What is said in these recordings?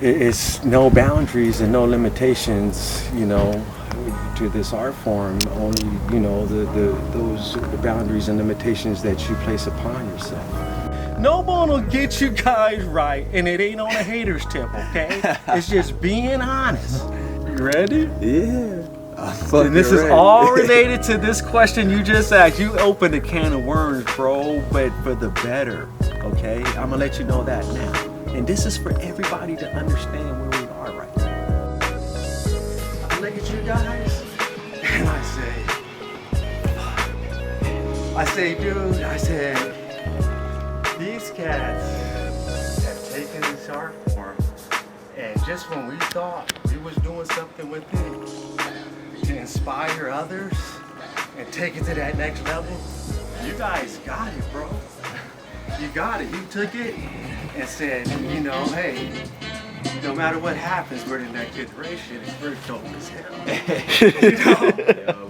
it's no boundaries and no limitations, to this art form. Only, the boundaries and limitations that you place upon yourself. No one will get you guys right, and it ain't on a hater's tip, okay? It's just being honest. You ready? Yeah. And this is all related to this question you just asked. You opened a can of worms, bro, but for the better, okay? I'm gonna let you know that now. And this is for everybody to understand where we are right now. I look at you guys, and I say, dude, these cats have taken this art form, and just when we thought we was doing something with it to inspire others and take it to that next level, you guys got it, bro. You got it. You took it and said, hey, no matter what happens, we're the next generation. We're dope as hell.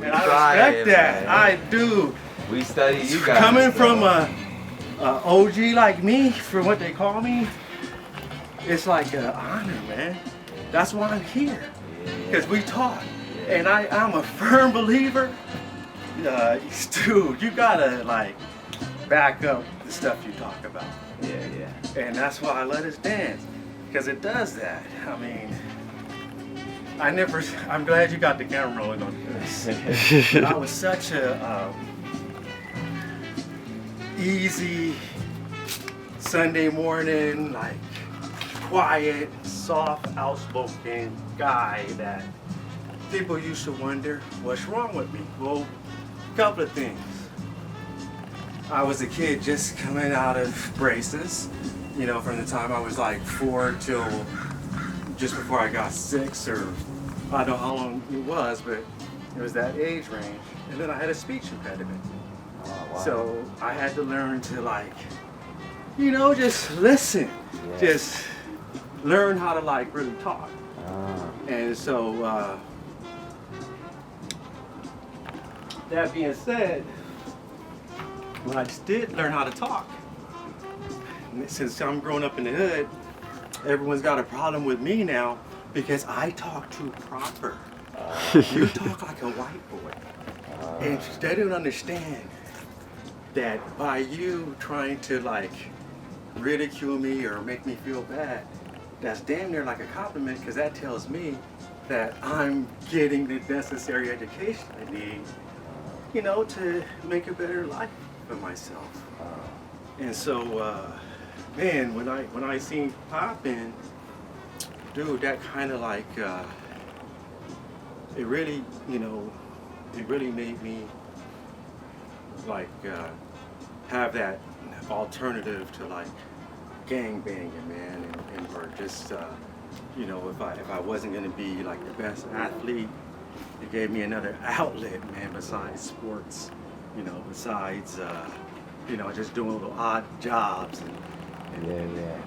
And I respect that. Man. I do. We study you guys. Coming from a OG like me, for what they call me, it's like an honor, man. That's why I'm here. Because we taught. And I'm a firm believer. Dude, you gotta back up the stuff you talk about. Yeah. And that's why I let us dance, because it does that. I mean, I'm glad you got the camera rolling on this. I was such a easy Sunday morning, quiet, soft, outspoken guy that people used to wonder what's wrong with me. Well, a couple of things. I was a kid just coming out of braces, from the time I was 4 till just before I got 6, or I don't know how long it was, but it was that age range. And then I had a speech impediment. Oh, wow. So I had to learn to just listen, just learn how to really talk. And so that being said, when I just did learn how to talk, since I'm growing up in the hood, everyone's got a problem with me now because I talk too proper. You talk like a white boy. And they don't understand that by you trying to ridicule me or make me feel bad, that's damn near like a compliment, because that tells me that I'm getting the necessary education I need, to make a better life for myself. And so, man, when I seen Poppin', dude, that kind of it really, it really made me have that alternative to gang banging, man, and or just if I wasn't gonna be the best athlete, it gave me another outlet, man, besides sports, besides just doing little odd jobs and Yeah.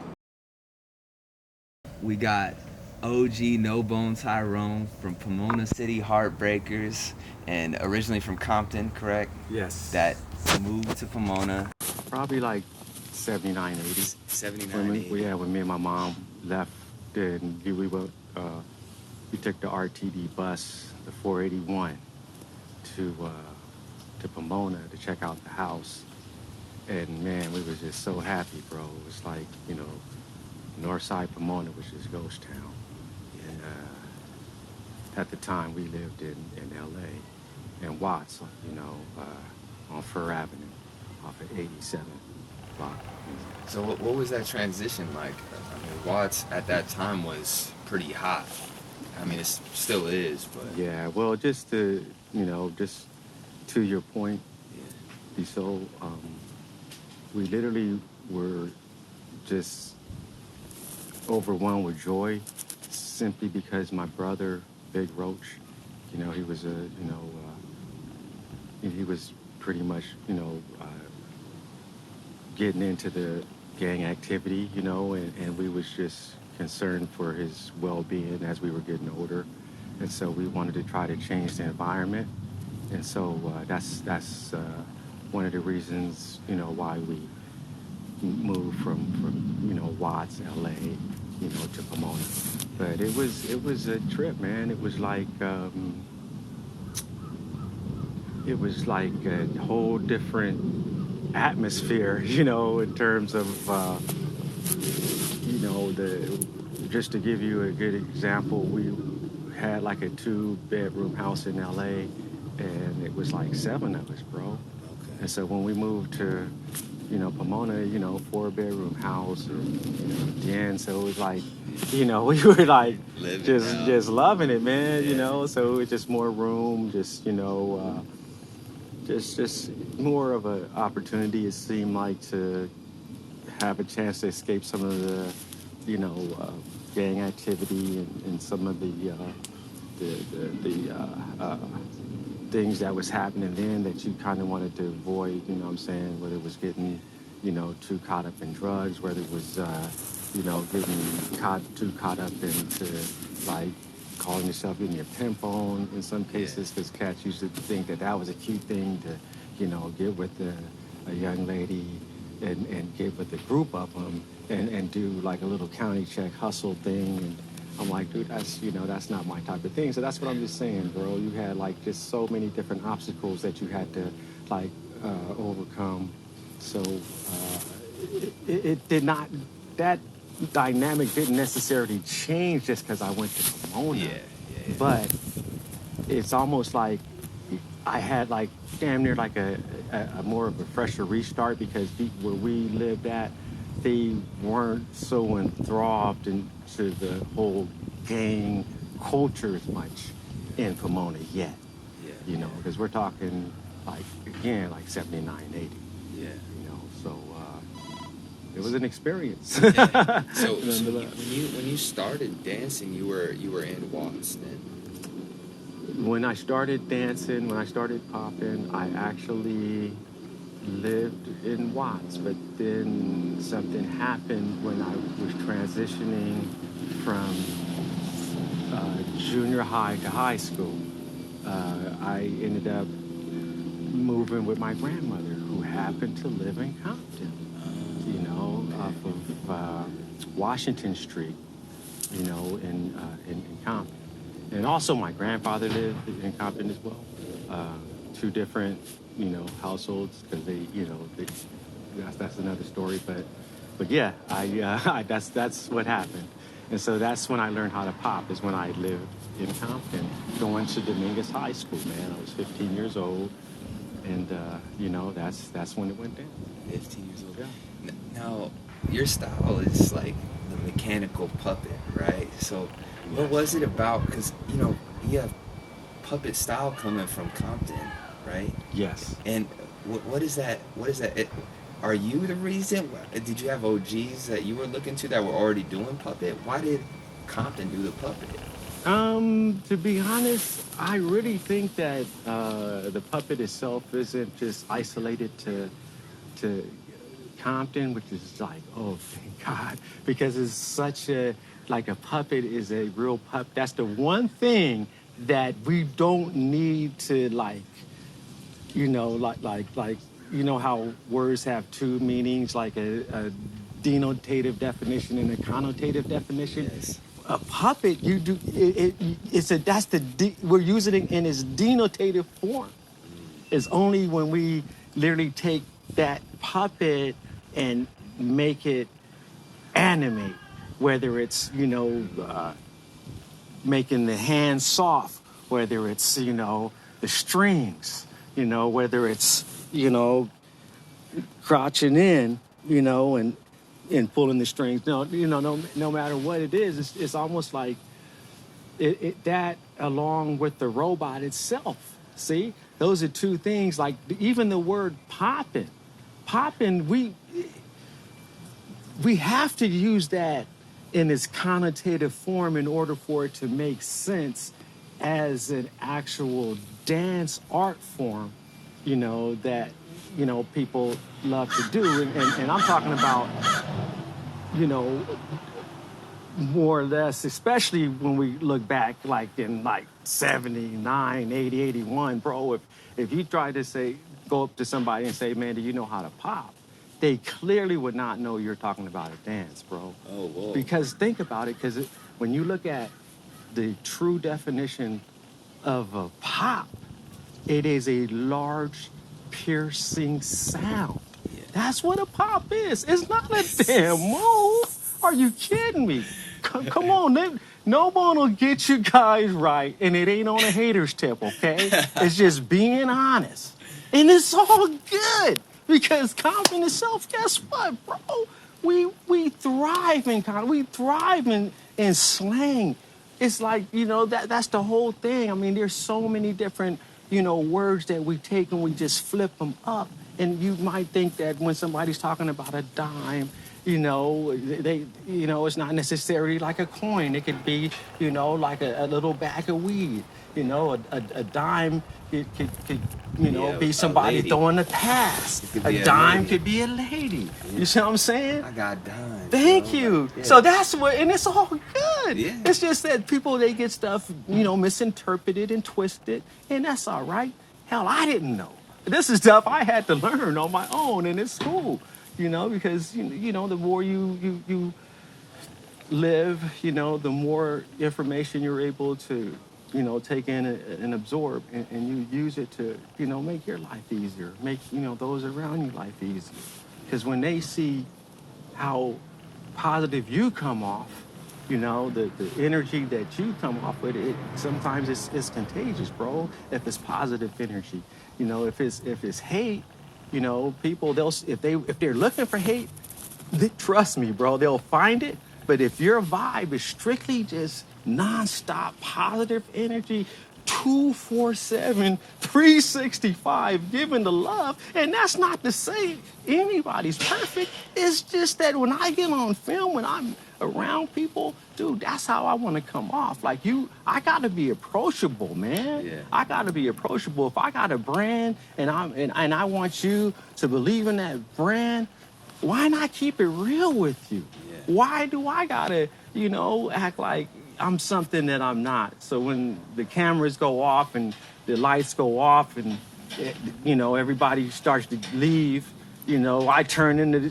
We got OG No Bone Tyrone from Pomona City Heartbreakers, and originally from Compton, correct? Yes. That moved to Pomona. Probably 79, 80. 79, 80. When me and my mom left, and we took the RTD bus, the 481, to Pomona to check out the house. And man, we was just so happy, bro. It was north side Pomona, which is ghost town. And at the time we lived in LA, in Watts, on Fur Avenue, off of 87 block. So what was that transition like? I mean, Watts at that time was pretty hot. I mean, it still is, but... Yeah, well, just to your point, so we literally were just overwhelmed with joy, simply because my brother, Big Roach, he was he was pretty much, getting into the gang activity, and we was just concerned for his well-being as we were getting older. And so we wanted to try to change the environment. And so that's one of the reasons, why we moved from Watts, LA, to Pomona. But it was a trip, man. It was like a whole different atmosphere, in terms of the just to give you a good example, we had like a 2-bedroom house in LA, and it was like 7 of us, bro. And Okay. so when we moved to, Pomona, 4-bedroom house, again, so it was like, we were like Living just now. just loving it, man. Yeah. So it was just more room, just more of an opportunity. It seemed like to have a chance to escape some of the, gang activity and some of the things that was happening then that you kind of wanted to avoid. You know what I'm saying? Whether it was getting, too caught up in drugs, whether it was, getting too caught up into like calling yourself getting your pimp on in some Yeah. cases, because cats used to think that that was a cute thing to, get with a young lady and get with a group of them and do like a little county check hustle thing. And I'm like, dude, that's not my type of thing. So that's what I'm just saying, bro. You had like just so many different obstacles that you had to like overcome. So it did not, that dynamic didn't necessarily change just because I went to Pomona, Yeah. Yeah. but it's almost like I had like damn near like a more of a fresher restart, because where we lived at, they weren't so enthralled into the whole gang culture as much in Pomona yet, Yeah. because we're talking like, again, like 79, 80, Yeah. so it was an experience. Yeah. So Nonetheless. when you started dancing, you were in Watts then. When I started dancing, when I started popping, I actually lived in Watts, but then something happened when I was transitioning from junior high to high school. I ended up moving with my grandmother, who happened to live in Compton, off of Washington Street, in Compton. And also my grandfather lived in Compton as well. Uh, Two different, households, because that's another story. But yeah, that's what happened. And so that's when I learned how to pop, is when I lived in Compton, going to Dominguez High School, man. I was 15 years old, and that's when it went down. 15 years old. Yeah. Now, your style is like the mechanical puppet, right? So, what Yes. was it about? Because, you have puppet style coming from Compton, right? Yes. And what is that? What is that? Are you the reason? Did you have OGs that you were looking to that were already doing puppet? Why did Compton do the puppet? To be honest, I really think that the puppet itself isn't just isolated to Compton, which is like, oh, thank God, because it's such a like a puppet is a real pup. That's the one thing that we don't need to like, how words have two meanings, like a denotative definition and a connotative definition. Yes. A puppet, you do it's a that's we're using it in its denotative form. It's only when we literally take that puppet and make it animate, whether it's making the hands soft, whether it's the strings, whether it's crouching in, and pulling the strings. No matter what it is, it's almost like that along with the robot itself. See, those are two things. Like even the word popping, we have to use that in its connotative form in order for it to make sense as an actual dance art form, that people love to do. And I'm talking about, you know, more or less, especially when we look back like in like 79, 80, 81, bro, if you try to go up to somebody and say, man, do you know how to pop? they clearly would not know you're talking about a dance, bro. Oh, whoa. Because think about it, because when you look at the true definition of a pop, it is a large, piercing sound. Yeah. That's what a pop is. It's not a damn move. Are you kidding me? Come on, no one will get you guys right, and it ain't on a hater's tip, okay? It's just being honest. And it's all good because confidence itself, guess what, bro? We thrive in confidence. We thrive in slang. It's like, that's the whole thing. I mean, there's so many different, words that we take and we just flip them up. And you might think that when somebody's talking about a dime, it's not necessarily like a coin. It could be, like a little bag of weed. A dime could Yeah, be a somebody lady. throwing a pass. It could be A a dime lady. could be a lady. Yeah. You see what I'm saying? I got dimes. Thank bro. you. Yeah. So that's what, and it's all good. Yeah. It's just that people, they get stuff, misinterpreted and twisted, and that's all right. Hell, I didn't know. This is stuff I had to learn on my own, and it's cool, because, the more you live, the more information you're able to, take in and absorb, and you use it to, make your life easier, make, those around you life easier. Because when they see how positive you come off, the energy that you come off with, it sometimes it's contagious, bro. If it's positive energy, if it's hate, people, if they're looking for hate, trust me, bro, they'll find it. But if your vibe is strictly just nonstop positive energy, 247, 365, giving the love, and that's not to say anybody's perfect. It's just that when I get on film, when I'm around people, dude, that's how I want to come off. Like I gotta be approachable, man. Yeah. I gotta be approachable. If I got a brand and I want you to believe in that brand, why not keep it real with you? Yeah. Why do I gotta, act like I'm something that I'm not? So when the cameras go off and the lights go off and, everybody starts to leave, I turn into,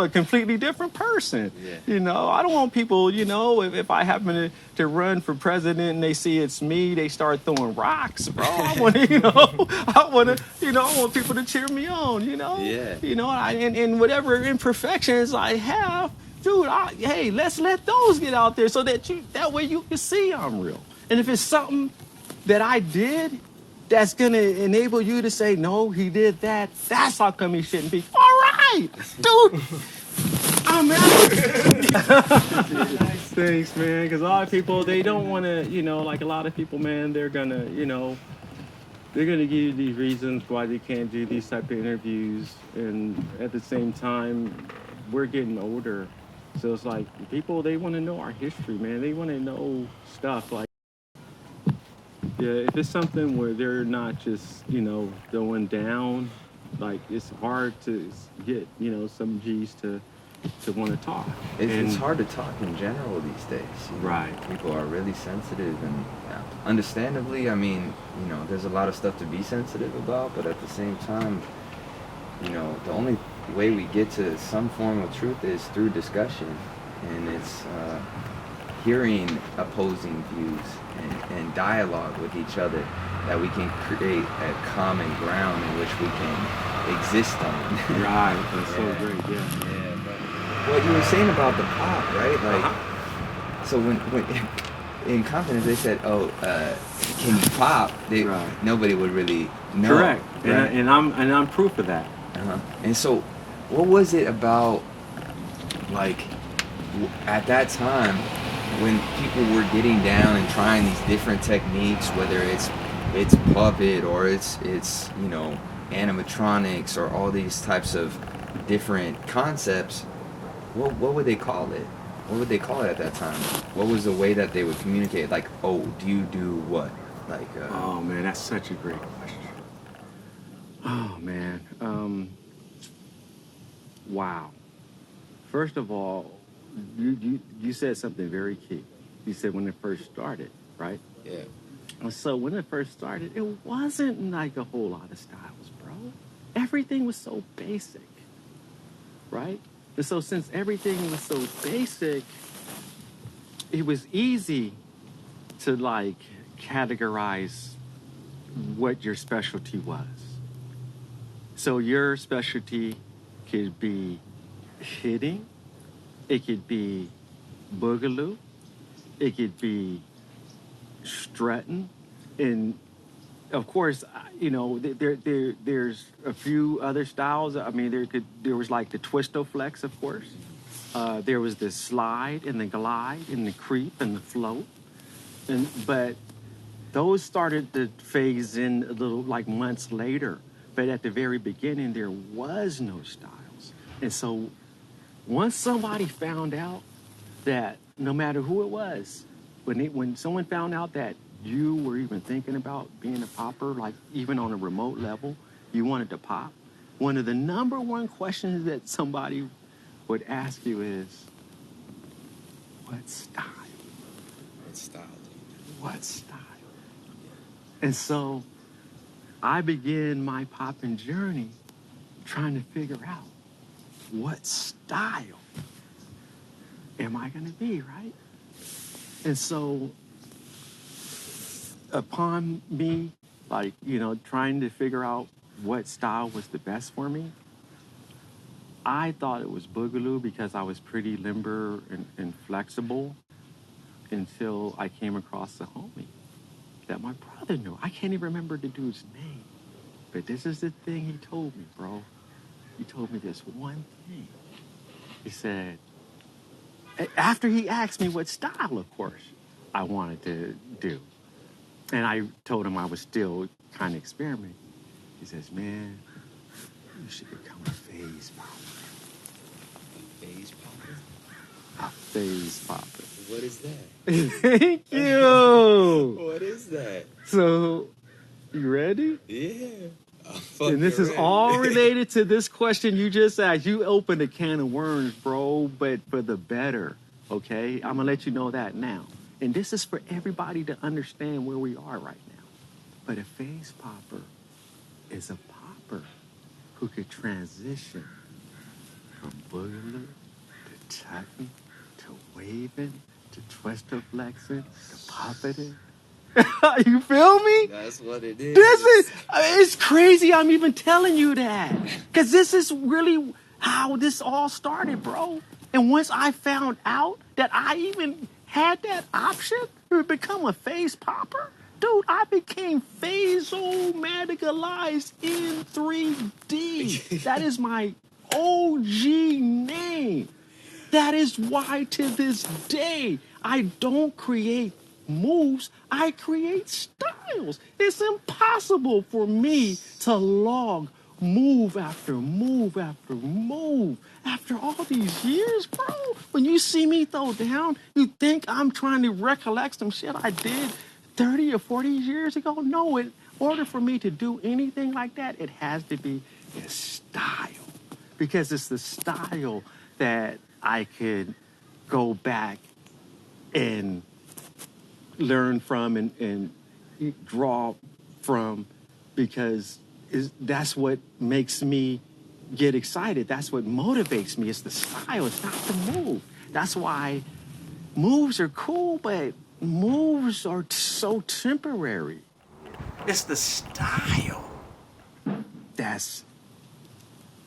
a completely different person. Yeah. I don't want people, if I happen to run for president and they see it's me, they start throwing rocks, bro. I want to, I want people to cheer me on, Yeah. And whatever imperfections I have, dude, hey, let's let those get out there so that way you can see I'm real. And if it's something that I did that's gonna enable you to say, no, he did that, that's how come he shouldn't be. All right, dude, I'm out. Thanks, man, because a lot of people, they don't want to, like a lot of people, man, they're gonna give you these reasons why they can't do these type of interviews. And at the same time, we're getting older. So it's like people, they want to know our history, man. They want to know stuff like, yeah, if it's something where they're not just, going down, like it's hard to get, some G's to want to talk. It's hard to talk in general these days. Right. People are really sensitive, and understandably, I mean, there's a lot of stuff to be sensitive about, but at the same time, the only way we get to some form of truth is through discussion, and it's hearing opposing views and dialogue with each other that we can create a common ground in which we can exist on. Right, that's so Yeah. great, yeah. Yeah, but what you were saying about the pop, right? Like, so when in confidence they said, "Oh, can you pop?" Right. Nobody would really know. Correct, Right? and I'm proof of that. Uh-huh. And so, what was it about, like, at that time, when people were getting down and trying these different techniques, whether it's puppet or it's animatronics or all these types of different concepts, what would they call it? What would they call it at that time? What was the way that they would communicate? Like, oh, do you do what? Like, Oh man, that's such a great question. Oh man, wow. First of all, you said something very key. You said when it first started, right? yeah, And so when it first started, it wasn't like a whole lot of styles, bro. Everything was so basic. right? And so since everything was so basic, it was easy to like categorize what your specialty was. So your specialty could be hitting, it could be boogaloo, it could be strutting, and of course, there's a few other styles. I mean, there was like the twisto-flex, of course. There was the slide and the glide and the creep and the float, but those started to phase in a little like months later. But at the very beginning, there was no styles, and so once somebody found out that no matter who it was, when someone found out that you were even thinking about being a popper, like even on a remote level, you wanted to pop, one of the number one questions that somebody would ask you is, what style? What style? What style? And so I began my popping journey trying to figure out what style am I going to be, right? And so upon me, like, trying to figure out what style was the best for me, I thought it was boogaloo because I was pretty limber and flexible until I came across a homie that my brother knew. I can't even remember the dude's name, but this is the thing he told me, bro. He told me this one thing. He said, after he asked me what style, of course, I wanted to do. And I told him I was still kind of experimenting. He says, man, you should become a phase popper. A phase popper? A phase popper. What is that? Thank you. What is that? So, you ready? Yeah. And this is all related to this question you just asked. You opened a can of worms, bro, but for the better, okay? I'm going to let you know that now. And this is for everybody to understand where we are right now. But a phase popper is a popper who could transition from boogaloo to tucking to waving to twister flexing to puppeting. You feel me? That's what it is. It's crazy I'm even telling you that. Because this is really how this all started, bro. And once I found out that I even had that option to become a phase popper, dude, I became phase-o-maticalized in 3D. That is my OG name. That is why to this day, I don't create moves, I create styles. It's impossible for me to log move after move after move after all these years, bro. When you see me throw down, you think I'm trying to recollect some shit I did 30 or 40 years ago? No, in order for me to do anything like that, it has to be a style. Because it's the style that I could go back and learn from and draw from, because that's what makes me get excited. That's what motivates me. It's the style. It's not the move. That's why moves are cool, but moves are so temporary. It's the style that's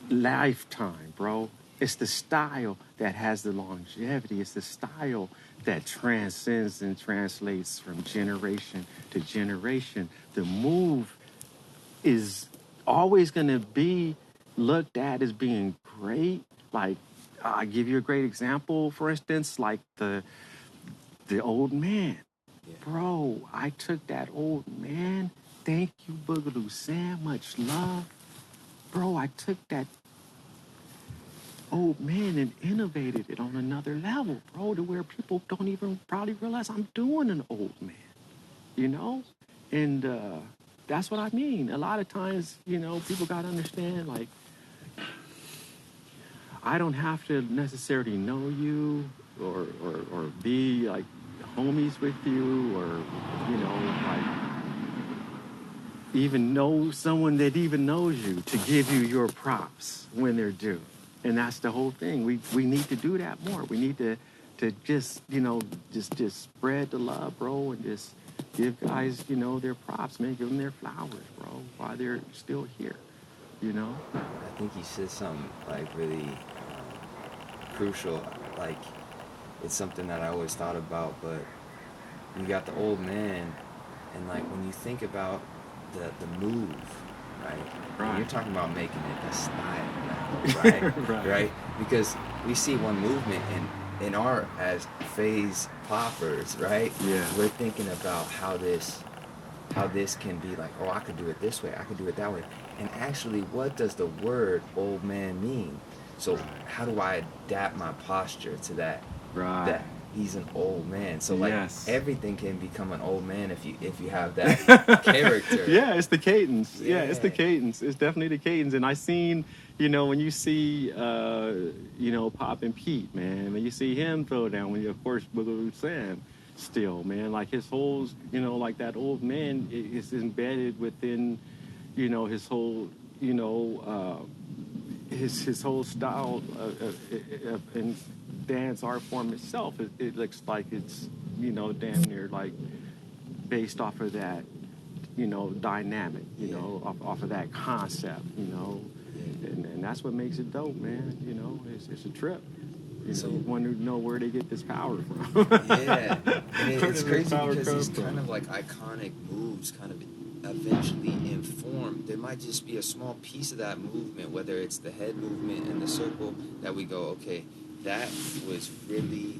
lifetime, bro. It's the style that has the longevity. It's the style that transcends and translates from generation to generation. The move is always going to be looked at as being great. Like, I'll give you a great example, for instance, like the old man. Yeah. Bro, I took that old man. Thank you, Boogaloo Sam. Much love. Bro, I took that old man and innovated it on another level, bro, to where people don't even probably realize I'm doing an old man, And that's what I mean. A lot of times, people got to understand, like, I don't have to necessarily know you or be, like, homies with you or, like, even know someone that even knows you to give you your props when they're due. And that's the whole thing. We need to do that more. We need to just, just spread the love, bro, and just give guys, their props, man. Give them their flowers, bro, while they're still here, I think you said something like really crucial. Like, it's something that I always thought about, but you got the old man, and like when you think about the move, right? And you're talking about making it a style now, right? Right? Because we see one movement in art as phase poppers, right? Yeah. We're thinking about how this can be like, oh, I could do it this way, I could do it that way. And actually, what does the word old man mean? So how do I adapt my posture to that? Right. That he's an old man. So like Yes. everything can become an old man if you have that character. Yeah, it's the cadence. Yeah, it's the Yeah. cadence. It's definitely the cadence. And I seen, when you see, Pop and Pete, man, when you see him throw down, when you, of course, Boogaloo Sam still, man, like his whole, like that old man is embedded within, his whole, his whole style and dance art form itself. It looks like it's, damn near like based off of that, dynamic, off of that concept, and that's what makes it dope, man. It's a trip. So You wonder know where they get this power from. yeah, and it's crazy power because come these from? kind of like iconic moves kind of eventually inform. There might just be a small piece of that movement, whether it's the head movement and the circle, that we go, okay, that was really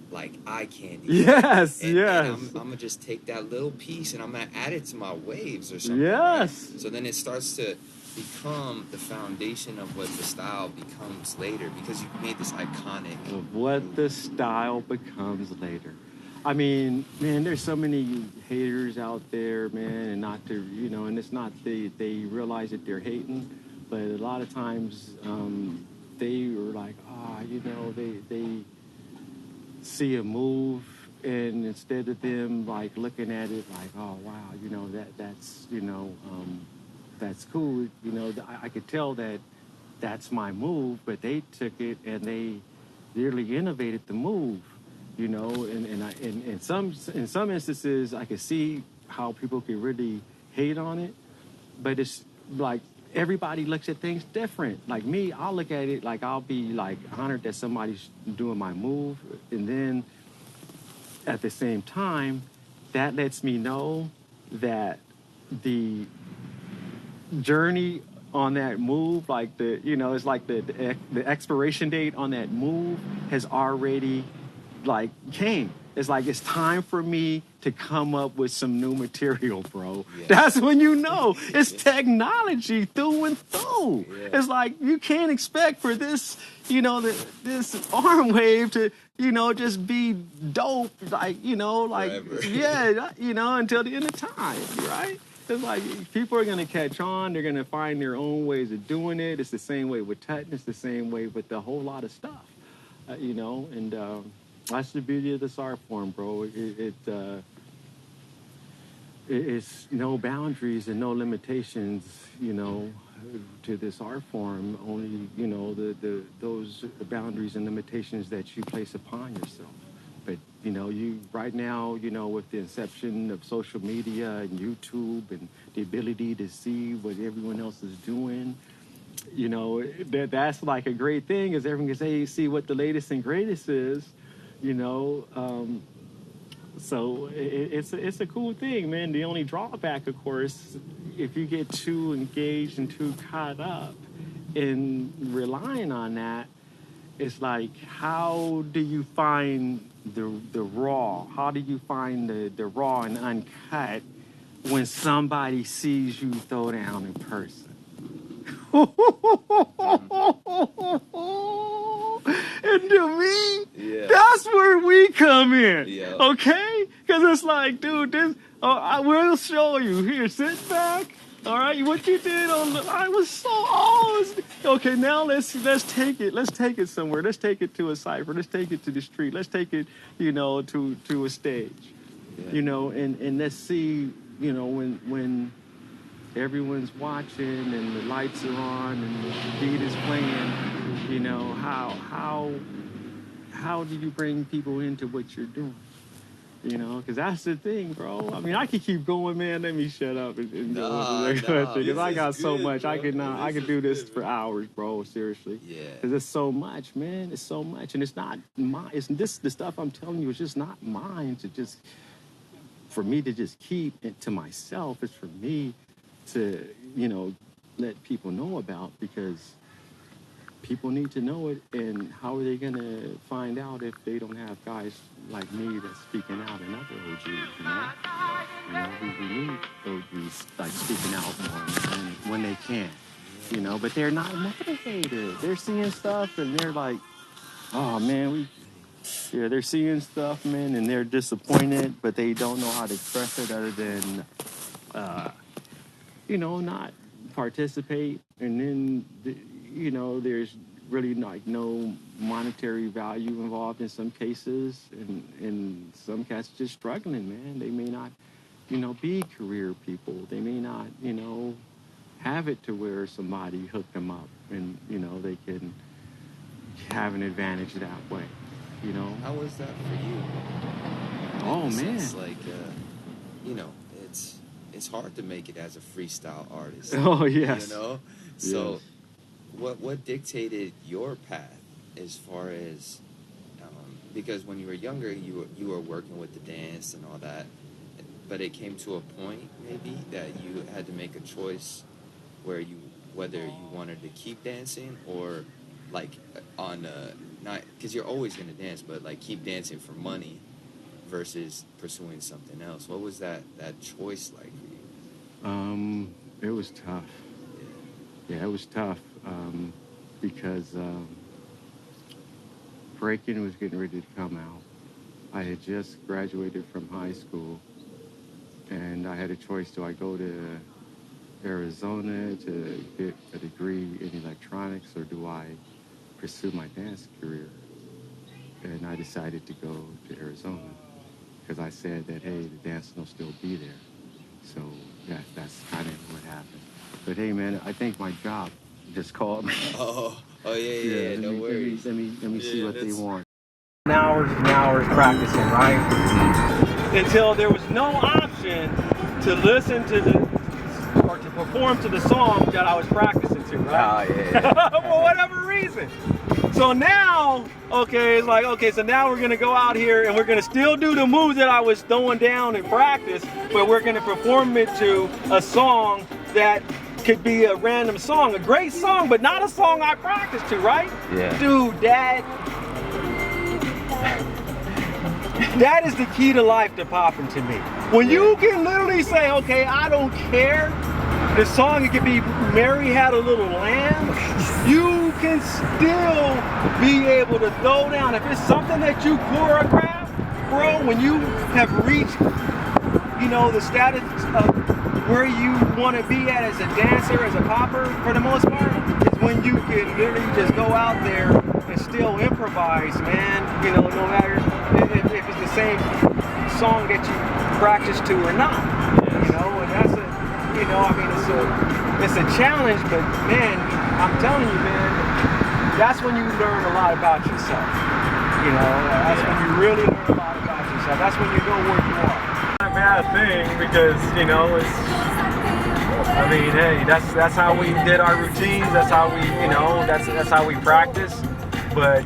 like eye candy. Yes, and yes. I'm gonna just take that little piece and I'm gonna add it to my waves or something. Yes. Right? So then it starts to become the foundation of what the style becomes later, because you made this iconic Of what the style becomes later. I mean, man, there's so many haters out there, man, and not to, and it's not they realize that they're hating, but a lot of times they were like, they see a move, and instead of them like looking at it like, oh wow, that's cool, I could tell that that's my move, but they took it and they really innovated the move, and in some instances I could see how people could really hate on it, but it's like everybody looks at things different. Like me, I'll look at it like I'll be like honored that somebody's doing my move, and then at the same time, that lets me know that the journey on that move, like it's like the expiration date on that move has already like came. It's like it's time for me to come up with some new material, bro. Yeah. That's when you know it's technology through and through. Yeah. It's like you can't expect for this, this arm wave to, just be dope, like, Forever. Yeah, until the end of time, right? It's like people are going to catch on. They're going to find their own ways of doing it. It's the same way with Tutton. It's the same way with a whole lot of stuff, and that's the beauty of this art form, bro. It's no boundaries and no limitations, to this art form. Only, those boundaries and limitations that you place upon yourself. But, you right now, with the inception of social media and YouTube and the ability to see what everyone else is doing, that's like a great thing, is everyone can say, see what the latest and greatest is, so it's a cool thing, man. The only drawback, of course, if you get too engaged and too caught up in relying on that, it's like, how do you find the raw? How do you find the raw and uncut when somebody sees you throw down in person? And to me, that's where we come in, okay? Because it's like, dude, I will show you. Here, sit back. All right, what you did I was so okay. Now let's take it. Let's take it somewhere. Let's take it to a cipher. Let's take it to the street. Let's take it, to a stage, and let's see, when everyone's watching and the lights are on and the beat is playing, you know, how do you bring people into what you're doing? You know, because that's the thing, bro. I mean, I could keep going, man. Let me shut up and go on to the next thing, because I got so much. I could do this for hours, bro. Seriously. Yeah. Because it's so much, man. It's so much, and it's not mine. It's the stuff I'm telling you. It's just not mine to just for me to just keep it to myself. It's for me to, you know, let people know about, because people need to know it, and how are they gonna find out if they don't have guys like me that's speaking out, and other OGs, you know? You know, we need OGs like speaking out more when they can, you know, but they're not motivated. They're seeing stuff and they're like, oh man, they're seeing stuff, man, and they're disappointed, but they don't know how to express it other than, you know, not participate. And then, you know, there's really like no monetary value involved in some cases, and some cats just struggling, man. They may not, you know, be career people. They may not, you know, have it to where somebody hooked them up and, you know, they can have an advantage that way, you know. How was that for you? Oh man, it's like you know, it's hard to make it as a freestyle artist. Oh yes, you know. So yes. What dictated your path as far as because when you were younger you were working with the dance and all that, but it came to a point maybe that you had to make a choice whether you wanted to keep dancing or like on not because you're always going to dance, but like keep dancing for money versus pursuing something else. What was that choice like for you? It was tough. Yeah, it was tough because breaking was getting ready to come out. I had just graduated from high school, and I had a choice: do I go to Arizona to get a degree in electronics, or do I pursue my dance career? And I decided to go to Arizona because I said that, hey, the dance will still be there. So that's kind of what happened. But hey, man, I think my job just called me. Oh yeah, no worries. Let me see what they want. Hours and hours practicing, right? Until there was no option to listen to or to perform to the song that I was practicing to, right? Oh yeah. For whatever reason. So now, okay, it's like, okay, so now we're gonna go out here and we're gonna still do the moves that I was throwing down in practice, but we're gonna perform it to a song that could be a random song, a great song, but not a song I practiced to, right? Yeah. Dude, that is the key to life to popping to me. When you can literally say, okay, I don't care. The song, it could be Mary Had a Little Lamb. You can still be able to throw down. If it's something that you choreograph, bro, when you have reached, you know, the status of where you want to be at as a dancer, as a popper, for the most part, is when you can literally just go out there and still improvise, man. You know, no matter if it's the same song that you practice to or not. You know, and that's a, you know, I mean, it's a challenge, but man, I'm telling you, man, that's when you learn a lot about yourself. You know, that's when you really learn a lot about yourself. That's when you know where you are. Not a bad thing, because, you know, I mean, hey, that's how we did our routines. That's how we, you know, that's how we practice. But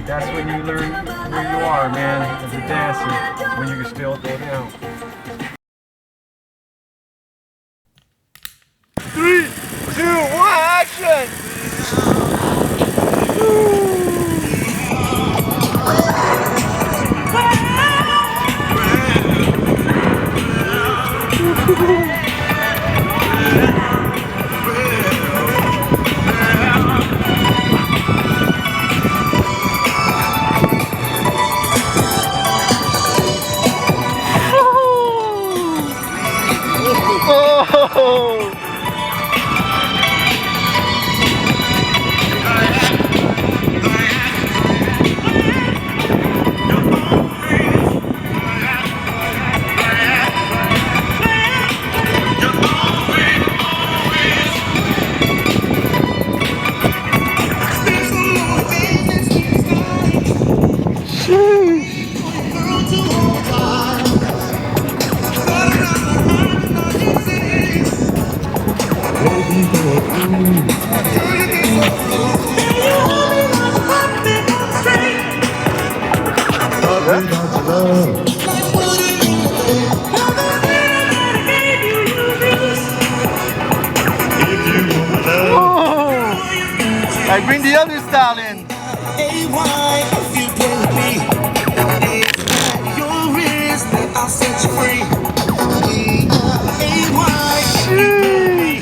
that's when you learn where you are, man, as a dancer, when you can still throw down. 3, 2, 1, action! other stallion. Hey, why if you play with me? It's at your risk that I'll set you free. Hey, why if you play with me?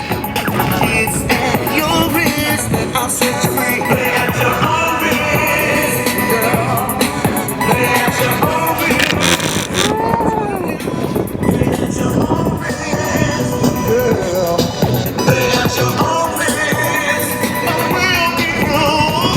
It's at your risk that I'll set you free. Play at your own risk, girl. Play at your own risk. Play at your own risk, girl. Play at your own risk. I will be through.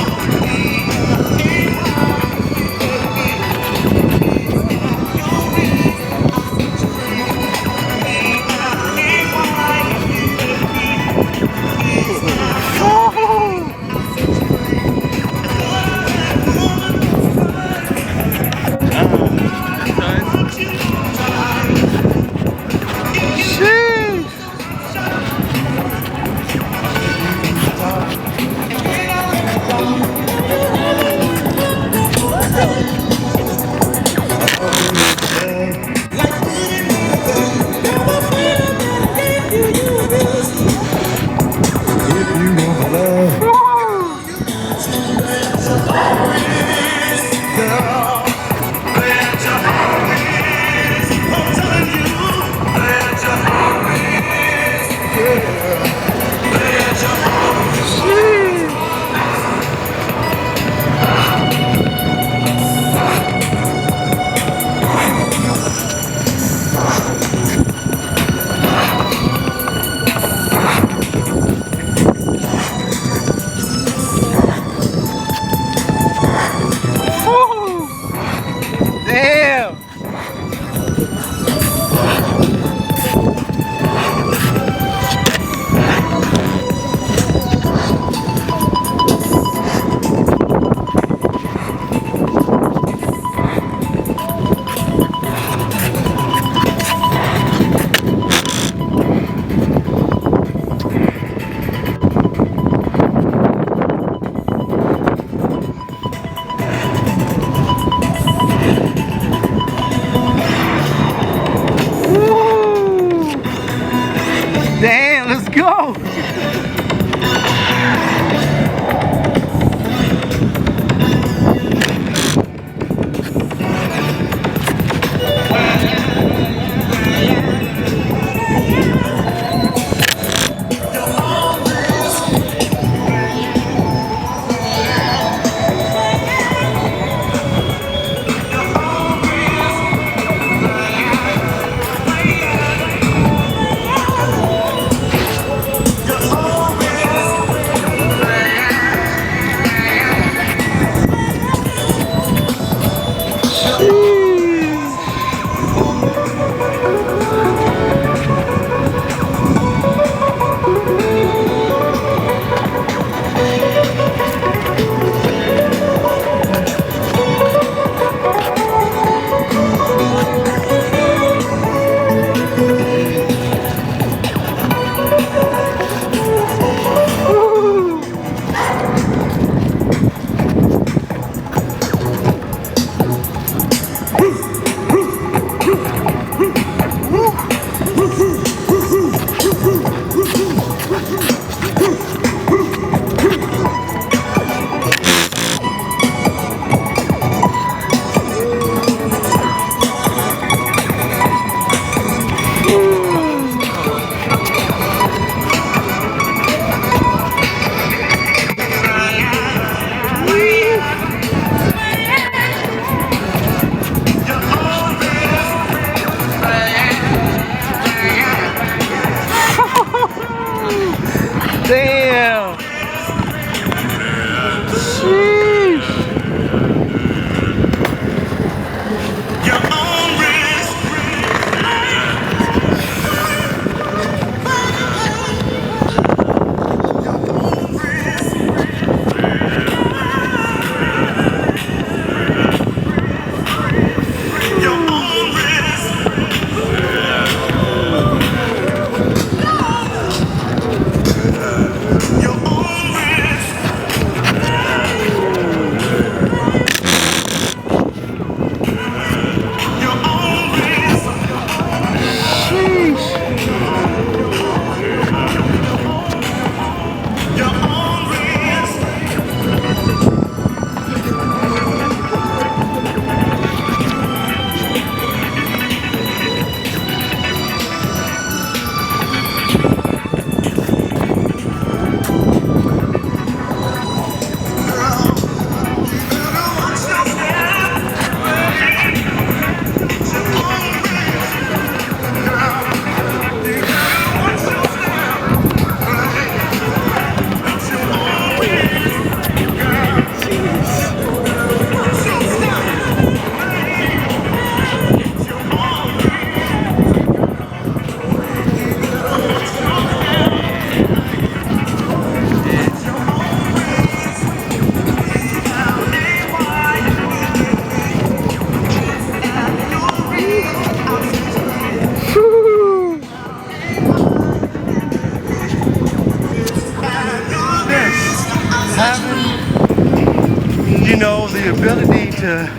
you know, the ability to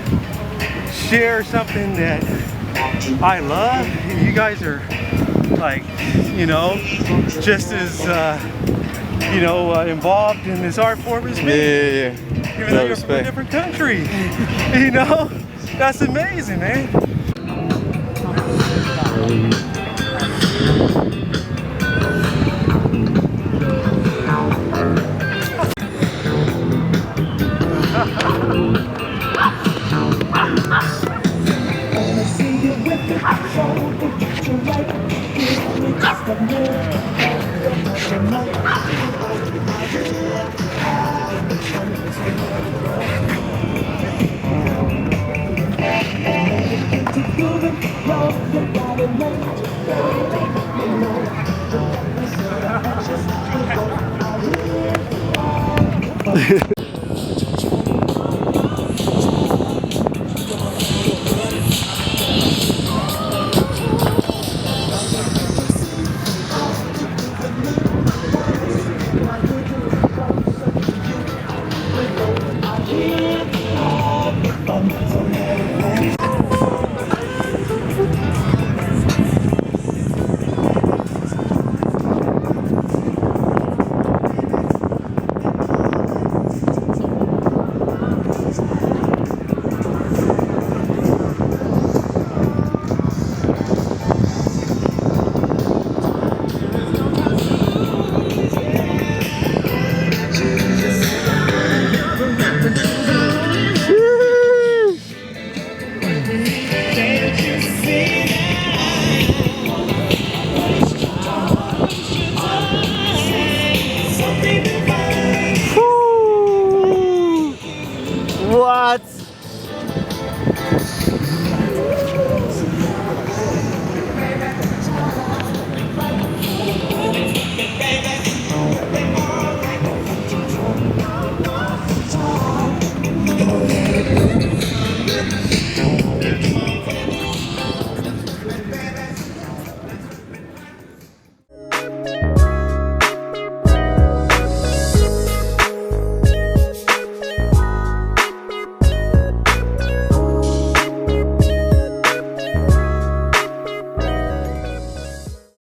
share something that I love. You guys are like, you know, just as involved in this art form as me. Yeah. Even though you're from a different country. You know, that's amazing, man.